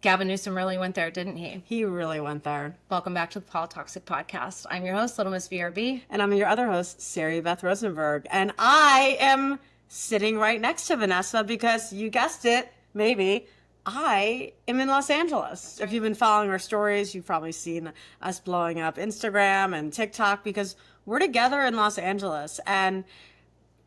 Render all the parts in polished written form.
Gavin Newsom really went there, didn't he? He really went there. Welcome back to the PoliToxic podcast. I'm your host, Little Miss VRB. And I'm your other host, Sari Beth Rosenberg. And I am sitting right next to Vanessa because you guessed it, maybe, I am in Los Angeles. If you've been following our stories, you've probably seen us blowing up Instagram and TikTok because we're together in Los Angeles. And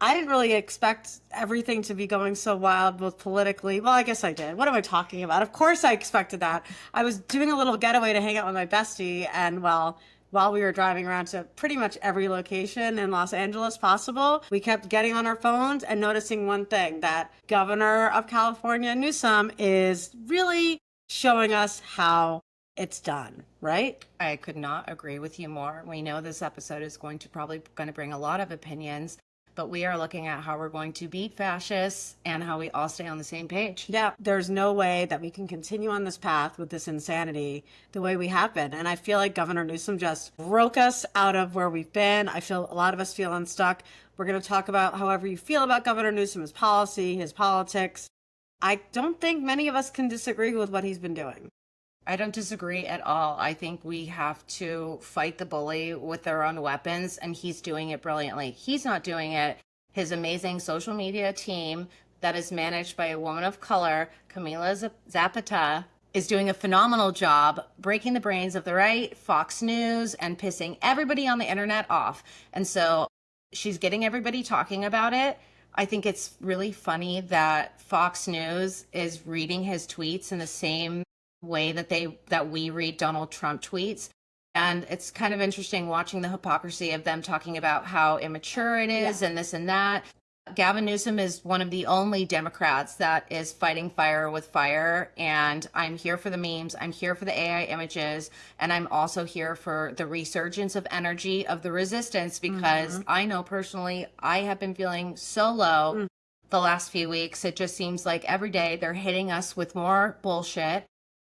I didn't really expect everything to be going so wild, both politically. Well, I guess I did. What am I talking about? Of course I expected that. I was doing a little getaway to hang out with my bestie, and well, while we were driving around to pretty much every location in Los Angeles possible, we kept getting on our phones and noticing one thing, that Governor of California, Newsom, is really showing us how it's done, right? I could not agree with you more. We know this episode is going to bring a lot of opinions, but we are looking at how we're going to beat fascists and how we all stay on the same page. Yeah, there's no way that we can continue on this path with this insanity the way we have been. And I feel like Governor Newsom just broke us out of where we've been. I feel a lot of us feel unstuck. We're going to talk about however you feel about Governor Newsom, his policy, his politics. I don't think many of us can disagree with what he's been doing. I don't disagree at all. I think we have to fight the bully with their own weapons, and he's doing it brilliantly. He's not doing it. His amazing social media team that is managed by a woman of color, Camila Zapata, is doing a phenomenal job breaking the brains of the right, Fox News, and pissing everybody on the internet off. And so she's getting everybody talking about it. I think it's really funny that Fox News is reading his tweets in the same way that we read Donald Trump tweets. And it's kind of interesting watching the hypocrisy of them talking about how immature it is and this and that. Gavin Newsom is one of the only Democrats that is fighting fire with fire. And I'm here for the memes. I'm here for the AI images. And I'm also here for the resurgence of energy of the resistance, because I know personally I have been feeling so low the last few weeks. It just seems like every day they're hitting us with more bullshit.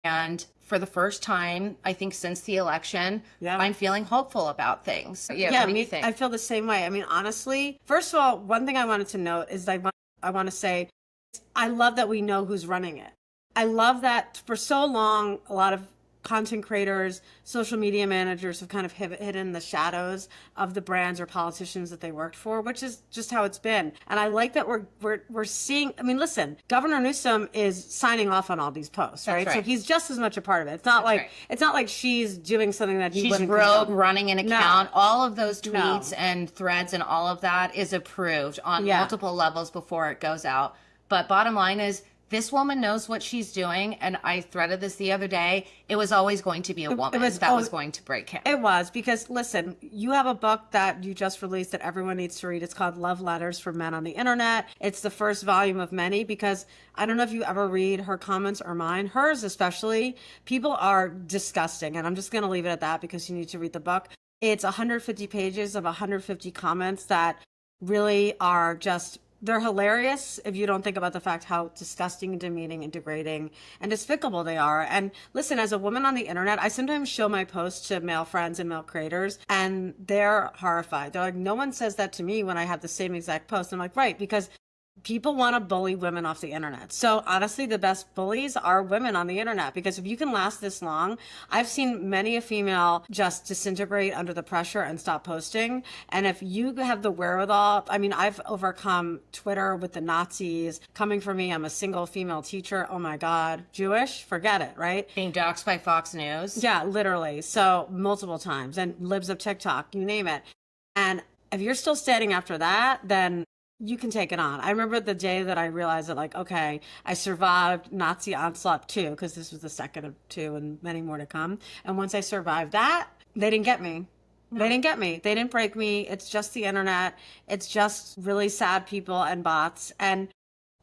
And for the first time, I think since the election, I'm feeling hopeful about things. What do you think? I feel the same way. I mean, honestly, first of all, one thing I wanted to note is I want to say, I love that we know who's running it. I love that for so long, a lot of content creators, social media managers have kind of hidden the shadows of the brands or politicians that they worked for, which is just how it's been. And I like that we're seeing, I mean, listen, Governor Newsom is signing off on all these posts, right? So he's just as much a part of it. It's not it's not like she's doing something that she's rogue, running an account. No. All of those tweets and threads and all of that is approved on multiple levels before it goes out. But bottom line is, this woman knows what she's doing, and I threaded this the other day. It was always going to be a woman was going to break him. It was, because, listen, you have a book that you just released that everyone needs to read. It's called Love Letters from Men on the Internet. It's the first volume of many, because I don't know if you ever read her comments or mine, hers especially. People are disgusting, and I'm just going to leave it at that because you need to read the book. It's 150 pages of 150 comments that really are just... they're hilarious if you don't think about the fact how disgusting and demeaning and degrading and despicable they are. And listen, as a woman on the internet, I sometimes show my posts to male friends and male creators, and they're horrified. They're like, no one says that to me when I have the same exact post. I'm like, right, because people want to bully women off the internet. So honestly, the best bullies are women on the internet, because if you can last this long, I've seen many a female just disintegrate under the pressure and stop posting. And if you have the wherewithal, I mean, I've overcome Twitter with the Nazis coming for me. I'm a single female teacher. Oh my God. Jewish? Forget it, right? Being doxxed by Fox News. Yeah, literally. So multiple times. And libs of TikTok, you name it. And if you're still standing after that, then you can take it on. I remember the day that I realized that, like, okay, I survived Nazi onslaught 2, because this was the second of 2 and many more to come. And once I survived that, they didn't get me. No. They didn't get me. They didn't break me. It's just the internet. It's just really sad people and bots.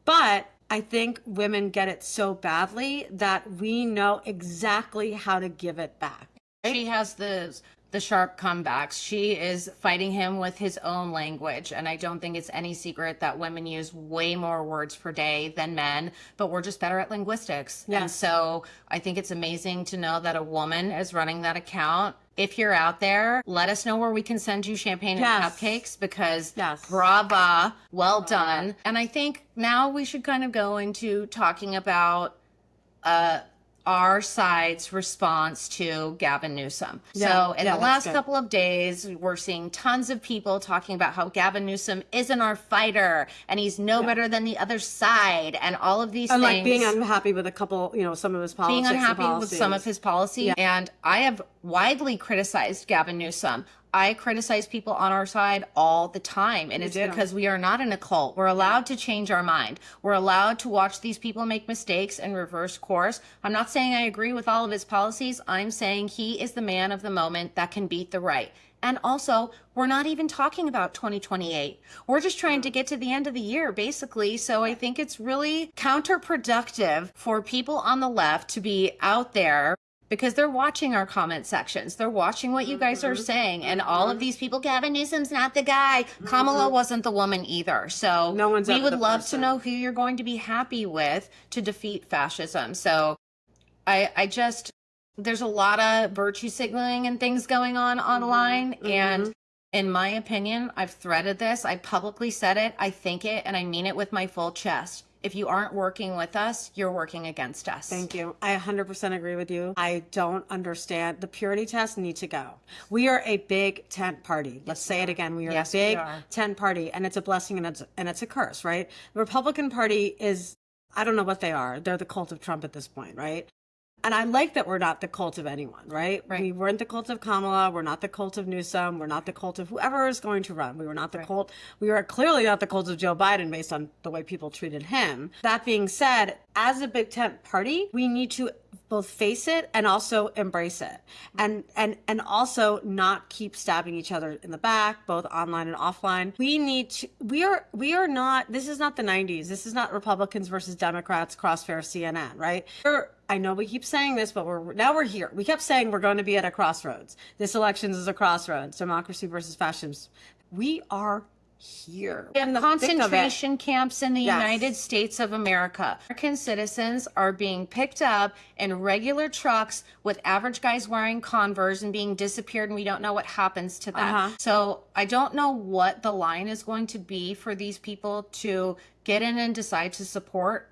But I think women get it so badly that we know exactly how to give it back. She has the sharp comebacks. She is fighting him with his own language. And I don't think it's any secret that women use way more words per day than men, but we're just better at linguistics. Yes. And so I think it's amazing to know that a woman is running that account. If you're out there, let us know where we can send you champagne and cupcakes, because brava, well done. And I think now we should kind of go into talking about our side's response to Gavin Newsom. Yeah, So in yeah, the that's last good. couple of days, we're seeing tons of people talking about how Gavin Newsom isn't our fighter and he's no better than the other side and all of these And things. like being unhappy with a couple, some of his politics. Being unhappy and with some of his policy. And I have widely criticized Gavin Newsom. I criticize people on our side all the time. And it's because we are not in a cult. We're allowed to change our mind. We're allowed to watch these people make mistakes and reverse course. I'm not saying I agree with all of his policies. I'm saying he is the man of the moment that can beat the right. And also, we're not even talking about 2028. We're just trying to get to the end of the year, basically. So I think it's really counterproductive for people on the left to be out there because they're watching our comment sections. They're watching what you guys are saying. And all of these people, Gavin Newsom's not the guy. Kamala wasn't the woman either. So No one's we ever would the love person. to know who you're going to be happy with to defeat fascism. So I just, there's a lot of virtue signaling and things going on online. And in my opinion, I've threaded this. I publicly said it. I think it, and I mean it with my full chest. If you aren't working with us, you're working against us. Thank you. I 100% agree with you. I don't understand. The purity tests need to go. We are a big tent party. Let's say it again. We are Yes, a big we are. tent party, and it's a blessing and it's a curse, right? The Republican Party is, I don't know what they are. They're the cult of Trump at this point, right? And I like that we're not the cult of anyone, right? We weren't the cult of Kamala. We're not the cult of Newsom. We're not the cult of whoever is going to run. We were not the cult. We are clearly not the cult of Joe Biden based on the way people treated him. That being said, as a big tent party, we need to both face it and also embrace it, and also not keep stabbing each other in the back, both online and offline. We need to. We are not. This is not the 90s. This is not Republicans versus Democrats crossfire CNN, right? I know we keep saying this, but we're here. We kept saying we're going to be at a crossroads. This election is a crossroads. Democracy versus fascism. We are here. We have concentration camps in the United States of America. American citizens are being picked up in regular trucks with average guys wearing Converse and being disappeared, and we don't know what happens to them. So I don't know what the line is going to be for these people to get in and decide to support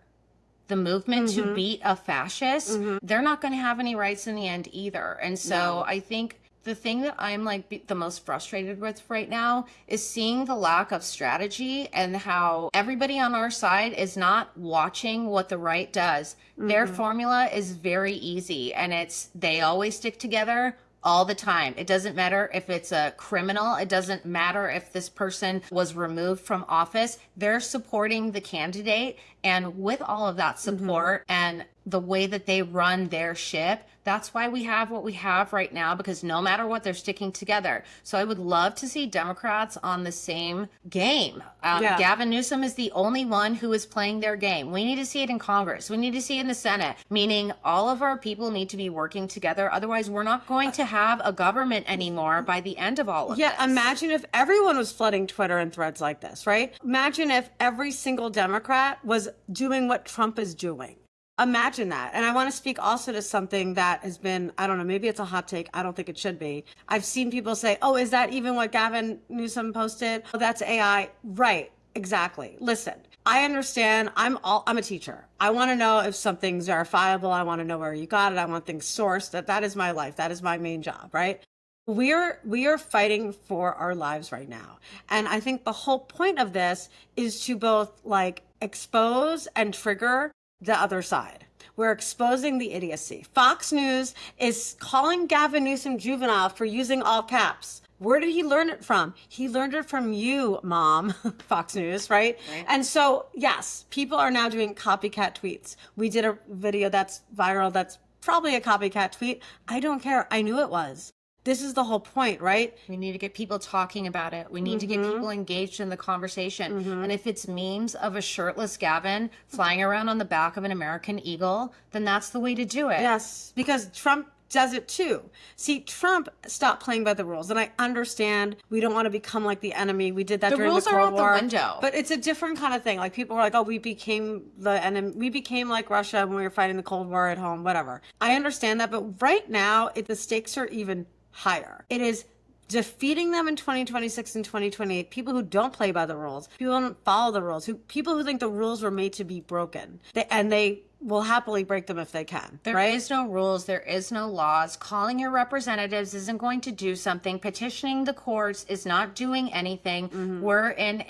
the movement to beat a fascist. They're not going to have any rights in the end either. And so I think the thing that I'm like the most frustrated with right now is seeing the lack of strategy and how everybody on our side is not watching what the right does. Their formula is very easy, and it's they always stick together all the time. It doesn't matter if it's a criminal. It doesn't matter if this person was removed from office. They're supporting the candidate. And with all of that support and the way that they run their ship, that's why we have what we have right now, because no matter what, they're sticking together. So I would love to see Democrats on the same game. Gavin Newsom is the only one who is playing their game. We need to see it in Congress. We need to see it in the Senate, meaning all of our people need to be working together. Otherwise, we're not going to have a government anymore by the end of all of this. Imagine if everyone was flooding Twitter and threads like this, right? Imagine if every single Democrat was doing what Trump is doing. Imagine that. And I want to speak also to something that has been, I don't know, maybe it's a hot take. I don't think it should be. I've seen people say, oh, is that even what Gavin Newsom posted? Oh, that's AI. Right. Exactly. Listen, I understand. I'm a teacher. I want to know if something's verifiable. I want to know where you got it. I want things sourced. That is my life. That is my main job, right? We are fighting for our lives right now. And I think the whole point of this is to both like expose and trigger the other side. We're exposing the idiocy. Fox News is calling Gavin Newsom juvenile for using all caps. Where did he learn it from? He learned it from you, Mom, Fox News, right? And so, yes, people are now doing copycat tweets. We did a video that's viral that's probably a copycat tweet. I don't care. I knew it was. This is the whole point, right? We need to get people talking about it. We need to get people engaged in the conversation. And if it's memes of a shirtless Gavin flying around on the back of an American eagle, then that's the way to do it. Yes, because Trump does it too. See, Trump stopped playing by the rules, and I understand we don't want to become like the enemy. We did that during the Cold War. The rules are out the window. But it's a different kind of thing. Like people were like, oh, we became the enemy. We became like Russia when we were fighting the Cold War at home, whatever. I understand that, but right now, the stakes are even higher. It is defeating them in 2026 and 2028, people who don't play by the rules, people who don't follow the rules, people who think the rules were made to be broken, and they will happily break them if they can. There is no rules. There is no laws. Calling your representatives isn't going to do something. Petitioning the courts is not doing anything. We're in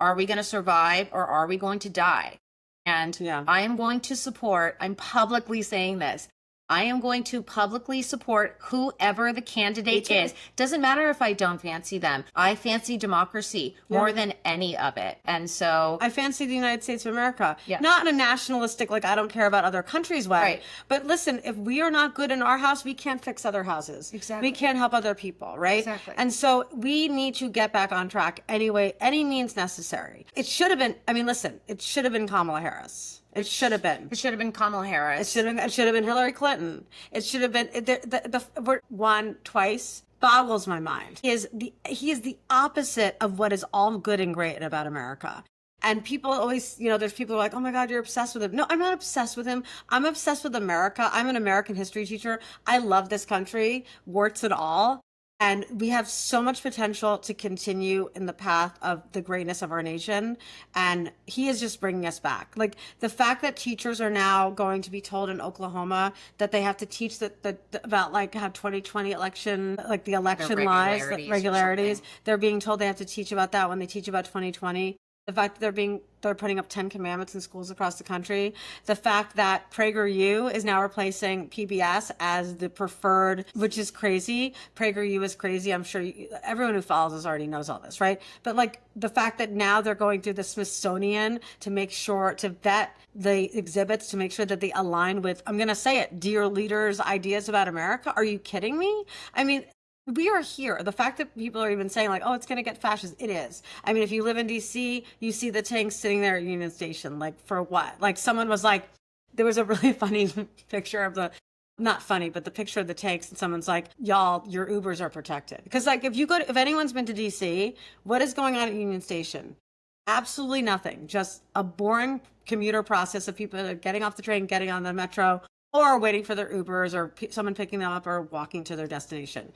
are we going to survive or are we going to die? And I am going to support, I'm publicly saying this, I am going to publicly support whoever the candidate is. Doesn't matter if I don't fancy them. I fancy democracy more than any of it. And so I fancy the United States of America. Not in a nationalistic, like, I don't care about other countries way. Right. But listen, if we are not good in our house, we can't fix other houses. Exactly. We can't help other people, right? Exactly. And so we need to get back on track anyway, any means necessary. It should have been, it should have been Kamala Harris. It should have been. It should have been Kamala Harris. It should have been Hillary Clinton. It should have been the word one twice boggles my mind. He is the opposite of what is all good and great about America. And people always, there's people who are like, oh my God, you're obsessed with him. No, I'm not obsessed with him. I'm obsessed with America. I'm an American history teacher. I love this country, warts and all. And we have so much potential to continue in the path of the greatness of our nation. And he is just bringing us back. Like, the fact that teachers are now going to be told in Oklahoma that they have to teach about like how 2020 election, like the election lies, the regularities. They're being told they have to teach about that when they teach about 2020. The fact that they're putting up 10 commandments in schools across the country. The fact that PragerU is now replacing PBS as the preferred, which is crazy. PragerU is crazy. I'm sure everyone who follows us already knows all this, right? But like the fact that now they're going through the Smithsonian to make sure, to vet the exhibits to make sure that they align with, I'm going to say it, dear leaders' ideas about America. Are you kidding me? I mean, we are here. The fact that people are even saying like, oh, it's going to get fascist. It is. I mean, if you live in DC, you see the tanks sitting there at Union Station. Like, for what? Like, someone was like, there was a really funny picture of not funny, but the picture of the tanks, and someone's like, y'all, your Ubers are protected. Because like, if anyone's been to DC, what is going on at Union Station? Absolutely nothing. Just a boring commuter process of people that are getting off the train, getting on the metro, or waiting for their Ubers, or someone picking them up, or walking to their destination.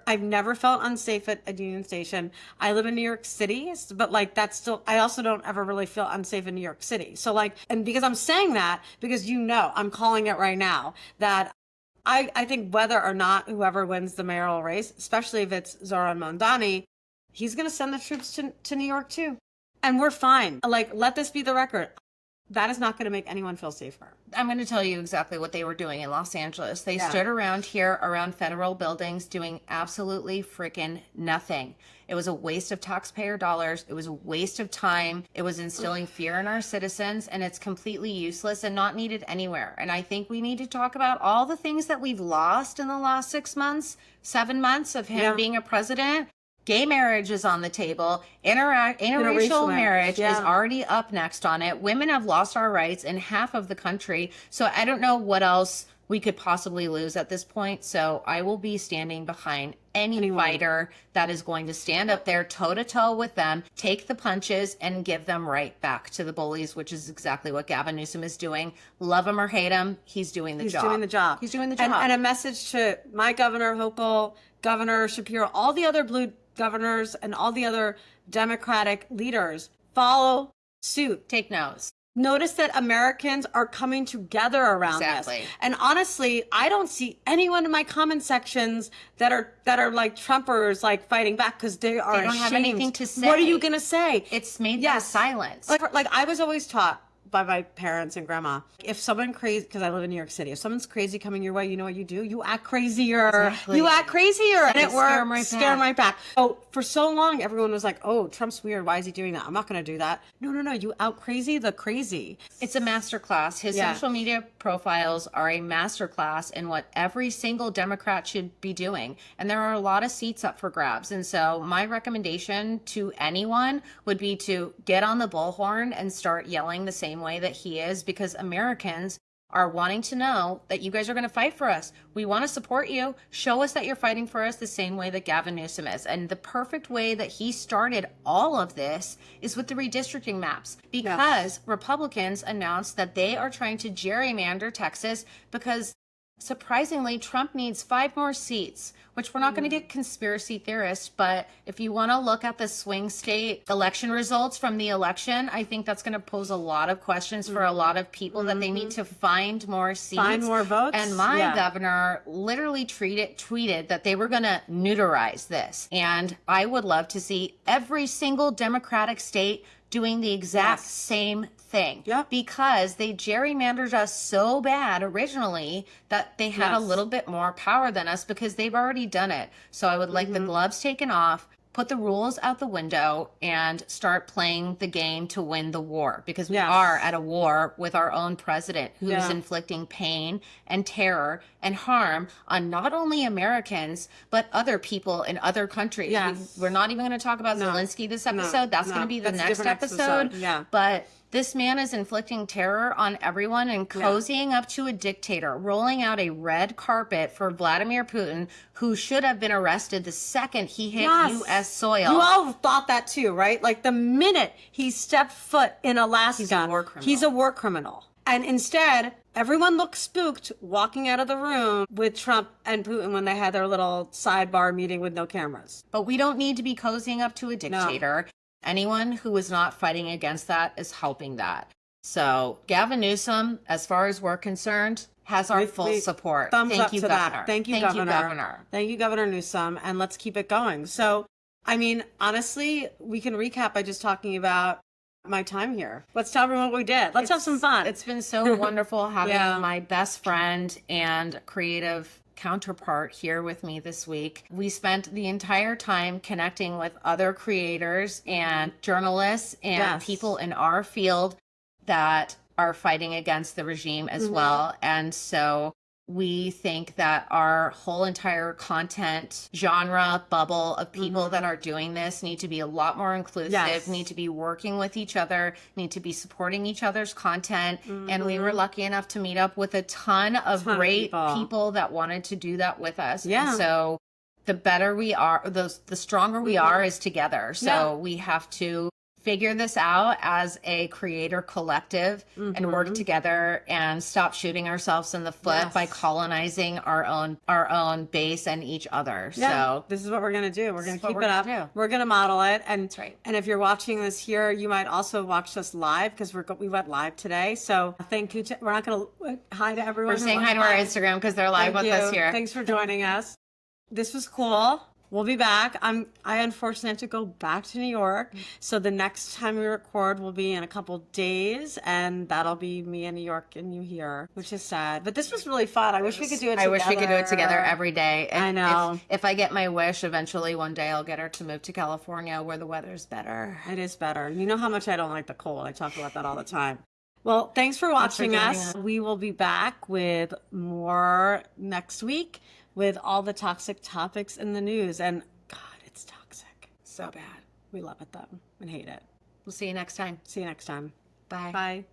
I've never felt unsafe at Union Station. I live in New York City, but like I also don't ever really feel unsafe in New York City. So like, and because I'm saying that, because I'm calling it right now, that I think whether or not whoever wins the mayoral race, especially if it's Zoran Mondani, he's going to send the troops to New York too. And we're fine. Like, let this be the record. That is not going to make anyone feel safer. I'm going to tell you exactly what they were doing in Los Angeles. They stood around federal buildings doing absolutely freaking nothing. It was a waste of taxpayer dollars. It was a waste of time. It was instilling fear in our citizens, and it's completely useless and not needed anywhere. And I think we need to talk about all the things that we've lost in the last 6 months, 7 months of him being a president. Gay marriage is on the table. Interracial marriage is already up next on it. Women have lost our rights in half of the country. So I don't know what else we could possibly lose at this point. So I will be standing behind any fighter that is going to stand up there toe to toe with them, take the punches, and give them right back to the bullies, which is exactly what Gavin Newsom is doing. Love him or hate him, he's doing the job. He's doing the job. He's doing the job. And a message to my governor, Hochul, Governor Shapiro, all the other blue governors and all the other Democratic leaders, follow suit. Take notes. Notice that Americans are coming together around this. And honestly, I don't see anyone in my comment sections that are like Trumpers, like fighting back, because they are don't have anything to say. What are you going to say? It's made them silence. Like I was always taught by my parents and grandma, if someone crazy, because I live in New York City, if someone's crazy coming your way, you know what you do? You act crazier. Exactly. You act crazier. And it works. Scare them right back. Oh, for so long, everyone was like, oh, Trump's weird. Why is he doing that? I'm not going to do that. No. You out crazy the crazy. It's a masterclass. His social media profiles are a masterclass in what every single Democrat should be doing. And there are a lot of seats up for grabs. And so my recommendation to anyone would be to get on the bullhorn and start yelling the same way that he is, because Americans are wanting to know that you guys are going to fight for us. We want to support you. Show us that you're fighting for us the same way that Gavin Newsom is. And the perfect way that he started all of this is with the redistricting maps, because Republicans announced that they are trying to gerrymander Texas because surprisingly, Trump needs 5 more seats, which we're not going to get conspiracy theorists. But if you want to look at the swing state election results from the election, I think that's going to pose a lot of questions for a lot of people that they need to find more seats. Find more votes. And my governor literally tweeted that they were going to neuterize this. And I would love to see every single Democratic state doing the exact same thing. Because they gerrymandered us so bad originally that they had a little bit more power than us because they've already done it. So I would like the gloves taken off, put the rules out the window, and start playing the game to win the war, because we are at a war with our own president who is inflicting pain and terror and harm on not only Americans, but other people in other countries. We're not even going to talk about Zelensky this episode. That's going to be the next episode. But this man is inflicting terror on everyone and cozying up to a dictator, rolling out a red carpet for Vladimir Putin, who should have been arrested the second he hit U.S. soil. You all thought that too, right? Like the minute he stepped foot in Alaska, he's a war criminal. He's a war criminal. And instead, everyone looked spooked walking out of the room with Trump and Putin when they had their little sidebar meeting with no cameras. But we don't need to be cozying up to a dictator. Anyone who is not fighting against that is helping that. So Gavin Newsom, as far as we're concerned, has our full support. Thumbs Thank up you, to Governor. that. Thank you, Governor. Thank you, Governor Newsom. And let's keep it going. So, I mean, honestly, we can recap by just talking about my time here. Let's tell everyone what we did. Let's have some fun. It's been so wonderful having my best friend and creative counterpart here with me this week. We spent the entire time connecting with other creators and journalists and people in our field that are fighting against the regime as well. And so we think that our whole entire content genre bubble of people that are doing this need to be a lot more inclusive, need to be working with each other, need to be supporting each other's content. And we were lucky enough to meet up with a ton of great people that wanted to do that with us. And so the better we are, the stronger we are is together. So we have to figure this out as a creator collective and work together and stop shooting ourselves in the foot by colonizing our own base and each other. So this is what we're going to do. We're going to keep it up. We're going to model it. And that's right. And if you're watching this here, you might also watch us live because we went live today. So thank you. We're not going to hi to everyone. We're saying hi to our Instagram because they're live with us here. Thanks for joining us. This was cool. We'll be back. I unfortunately have to go back to New York. So the next time we record will be in a couple days, and that'll be me in New York and you here, which is sad. But this was really fun. I wish we could do it together. I wish we could do it together every day. I know. If I get my wish, eventually one day I'll get her to move to California where the weather's better. It is better. You know how much I don't like the cold. I talk about that all the time. Well, thanks for watching us. We will be back with more next week with all the toxic topics in the news. And God, it's toxic. So bad. We love it though and hate it. We'll see you next time. See you next time. Bye. Bye.